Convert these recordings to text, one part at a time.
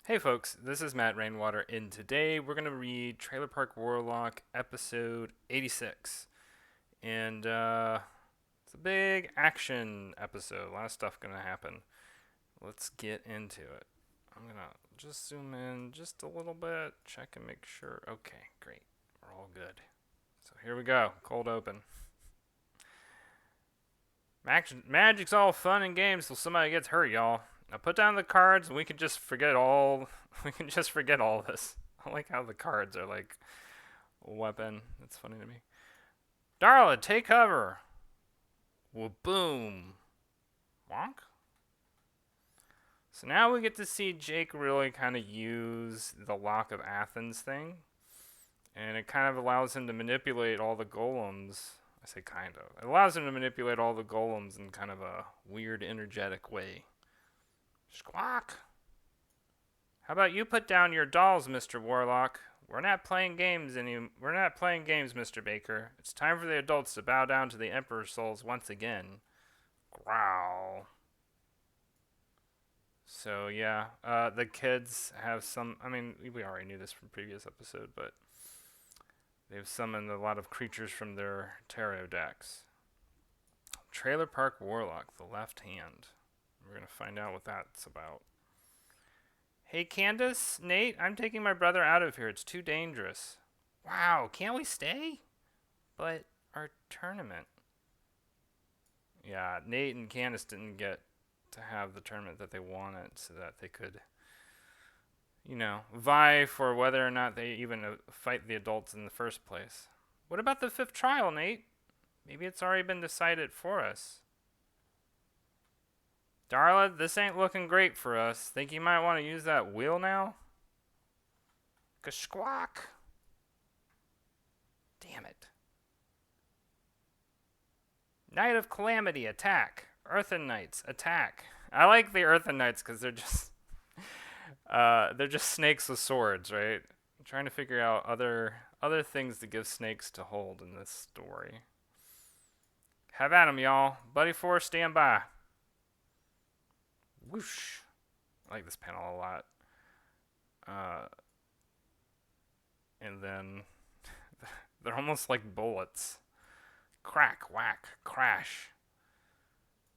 Hey folks, this is Matt Rainwater, and today we're going to read Trailer Park Warlock episode 86. And it's a big action episode, a lot of stuff going to happen. Let's get into it. I'm going to just zoom in just a little bit, check and make sure. Okay, great. We're all good. So here we go, cold open. Magic's all fun and games till somebody gets hurt, y'all. Now put down the cards and we can just forget all we can just forget all this. I like how the cards are like a weapon. That's funny to me. Darla, take cover. Well, boom. Wonk. So now we get to see Jake really kind of use the Lock of Athens thing. And it kind of allows him to manipulate all the golems. I say kind of. It allows him to manipulate all the golems in kind of a weird, energetic way. Squawk. How about you put down your dolls, Mr. Warlock? We're not playing games, Mr. Baker. It's time for the adults to bow down to the Emperor's souls once again. Growl. So yeah, the kids have some. I mean, we already knew this from previous episode, but they've summoned a lot of creatures from their tarot decks. Trailer Park Warlock, the left hand. We're gonna find out what that's about. Hey Candace, Nate, I'm taking my brother out of here. It's too dangerous. Wow, can't we stay? But our tournament. Yeah, Nate and Candace didn't get to have the tournament that they wanted so that they could, vie for whether or not they even fight the adults in the first place. What about the fifth trial, Nate? Maybe it's already been decided for us. Darla, this ain't looking great for us. Think you might want to use that wheel now? Squawk. Damn it. Knight of Calamity, attack. Earthen Knights, attack. I like the Earthen Knights because they're just snakes with swords, right? I'm trying to figure out other things to give snakes to hold in this story. Have at 'em, y'all. Buddy Force, stand by. Whoosh. I like this panel a lot. And then they're almost like bullets. Crack, whack, crash.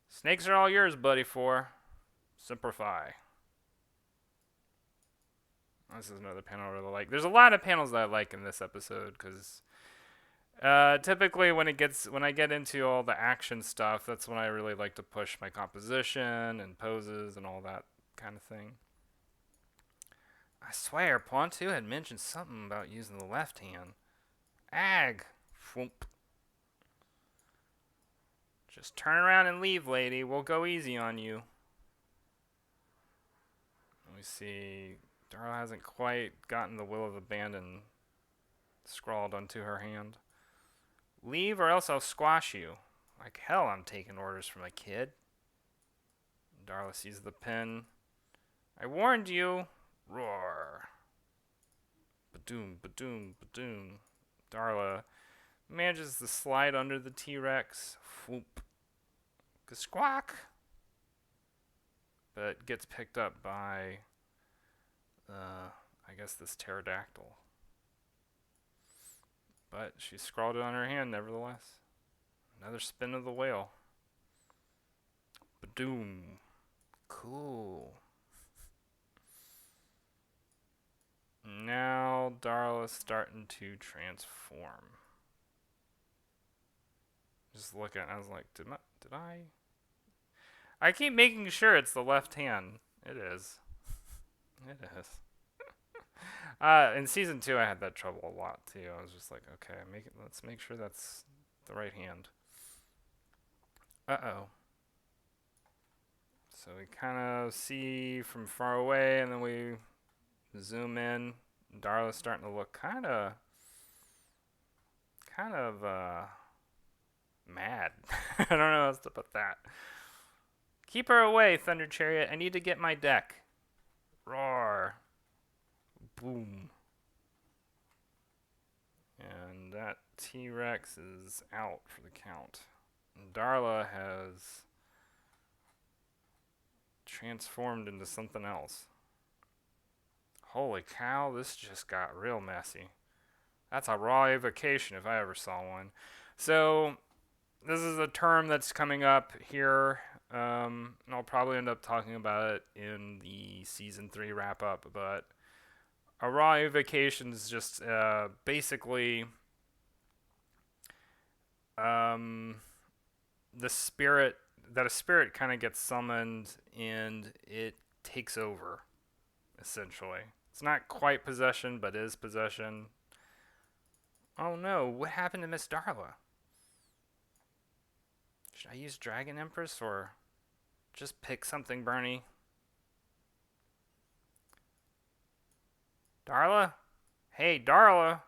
Snakes are all yours, Buddy Four. Simplify. This is another panel I really like. There's a lot of panels that I like in this episode because typically when I get into all the action stuff, that's when I really like to push my composition and poses and all that kind of thing. I swear, Pontu had mentioned something about using the left hand. Ag. Whoop. Just turn around and leave, lady. We'll go easy on you. Let me see. Darla hasn't quite gotten the will of abandon scrawled onto her hand. Leave or else I'll squash you. Like hell I'm taking orders from a kid. Darla sees the pen. I warned you. Roar. Badoom, badoom, badoom. Darla manages to slide under the T-Rex. Whoop. Squawk. But gets picked up by, I guess, this pterodactyl. But she scrawled it on her hand, nevertheless. Another spin of the whale. Badoom. Cool. Now Darla's starting to transform. Just looking, I was like, did I? I keep making sure it's the left hand. It is. It is. In season 2, I had that trouble a lot too. I was just like, okay, let's make sure that's the right hand. Uh-oh. So we kind of see from far away, and then we zoom in. Darla's starting to look kind of mad. I don't know how else to put that. Keep her away, Thunder Chariot. I need to get my deck. Roar. Boom. And that T-Rex is out for the count. And Darla has transformed into something else. Holy cow, this just got real messy. That's a raw evocation if I ever saw one. So, this is a term that's coming up here, and I'll probably end up talking about it in the season 3 wrap up. But a raw evocation is just basically the spirit that a spirit kind of gets summoned and it takes over, essentially. It's not quite possession, but is possession. Oh no, what happened to Miss Darla? Should I use Dragon Empress or just pick something, Bernie? Darla? Hey, Darla.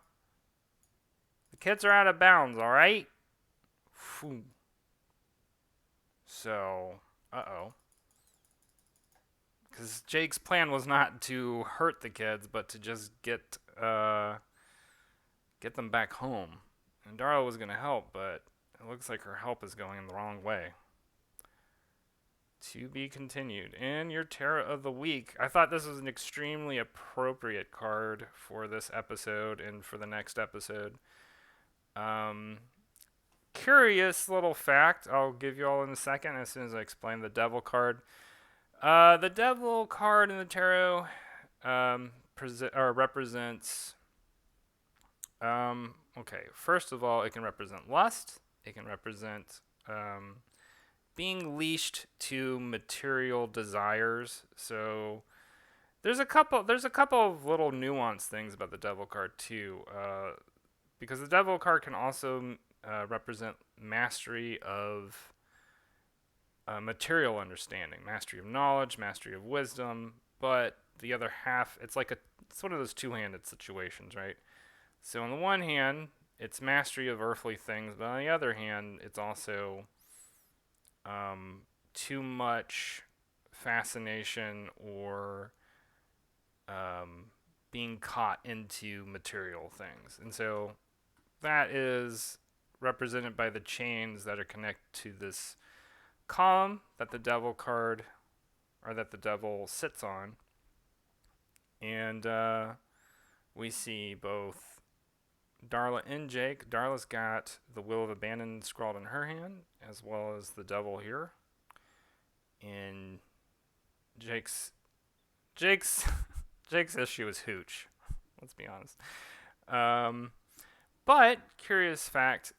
The kids are out of bounds, alright? So, uh-oh. Because Jake's plan was not to hurt the kids, but to just get them back home. And Darla was going to help, but it looks like her help is going in the wrong way. To be continued. And your Terror of the Week. I thought this was an extremely appropriate card for this episode and for the next episode. Curious little fact I'll give you all in a second as soon as I explain the Devil card. The Devil card in the tarot represents. Okay, first of all, it can represent lust. It can represent being leashed to material desires. So there's a couple of little nuanced things about the Devil card too, because the Devil card can also represent mastery of material understanding, mastery of knowledge, mastery of wisdom. But the other half, it's one of those two-handed situations, right? So on the one hand, it's mastery of earthly things, but on the other hand, it's also too much fascination or being caught into material things. And so that is represented by the chains that are connected to this column that the Devil card, or that the Devil sits on. And we see both Darla and Jake. Darla's got the Will of Abandon scrawled in her hand, as well as the Devil here. And Jake's issue is hooch. Let's be honest. But curious fact,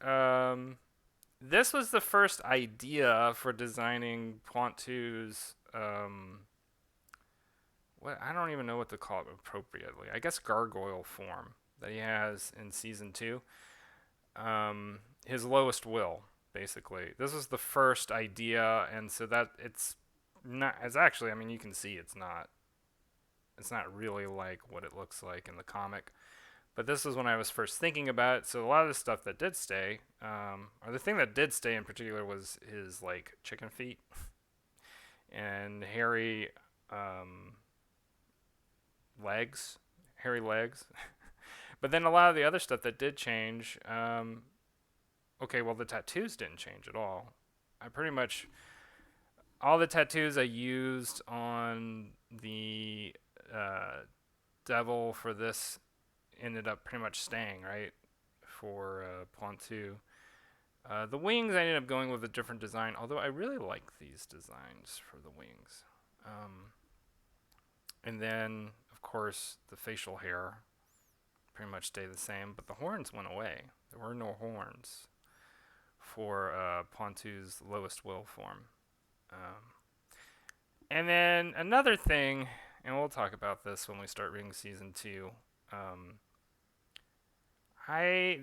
this was the first idea for designing Pointu's what I don't even know what to call it appropriately. I guess gargoyle form that he has in season 2. His lowest will, basically. This was the first idea, and so that it's actually, I mean, you can see it's not really like what it looks like in the comic. But this is when I was first thinking about it. So a lot of the stuff that did stay, or the thing that did stay in particular, was his like chicken feet and hairy legs. But then a lot of the other stuff that did change. Okay, well the tattoos didn't change at all. I pretty much all the tattoos I used on the Devil for this ended up pretty much staying, right, for Pointu. The wings, I ended up going with a different design, although I really like these designs for the wings. And then, of course, the facial hair pretty much stayed the same, but the horns went away. There were no horns for Pointu's lowest will form. And then another thing, and we'll talk about this when we start reading season 2.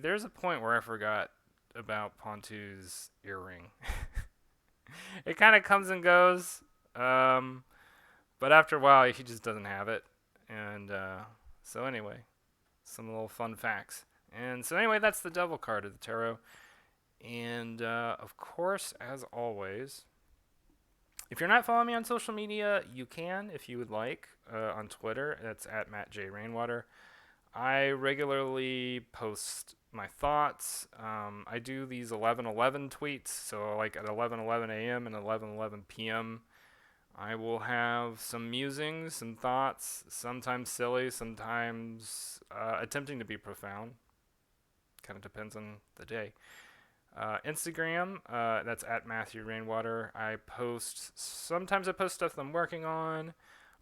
There's a point where I forgot about Pointu's earring. It kind of comes and goes, but after a while he just doesn't have it. And so anyway, some little fun facts. And so anyway, that's the Devil card of the tarot. And of course, as always, if you're not following me on social media, you can if you would like. On Twitter, that's at Matt J. Rainwater. I regularly post my thoughts. I do these 11:11 tweets, so like at 11:11 a.m. and 11:11 p.m. I will have some musings, some thoughts, sometimes silly, sometimes attempting to be profound. Kind of depends on the day. Instagram, that's at Matthew Rainwater. Sometimes I post stuff that I'm working on.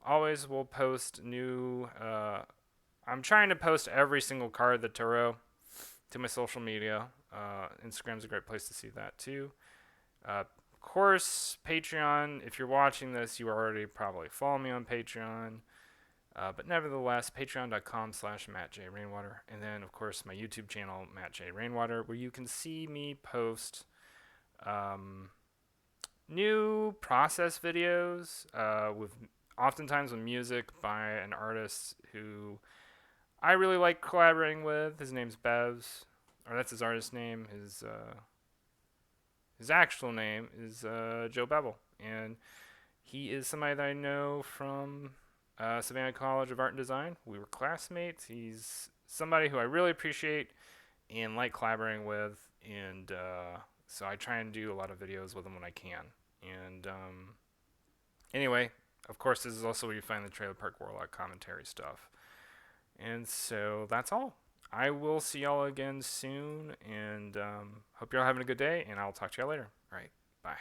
Always will post new. I'm trying to post every single card of the tarot to my social media. Instagram's a great place to see that too. Of course, Patreon. If you're watching this, you already probably follow me on Patreon. But nevertheless, patreon.com/MattJRainwater. And then, of course, my YouTube channel, Matt J. Rainwater, where you can see me post um, new process videos with oftentimes with music by an artist who I really like collaborating with. His name's Bevs, or that's his artist name. His actual name is Joe Bevel, and he is somebody that I know from Savannah College of Art and Design. We were classmates. He's somebody who I really appreciate and like collaborating with, and so I try and do a lot of videos with him when I can. And anyway, of course, this is also where you find the Trailer Park Warlock commentary stuff. And so that's all. I will see y'all again soon, and hope y'all having a good day, and I'll talk to y'all later. All right, bye.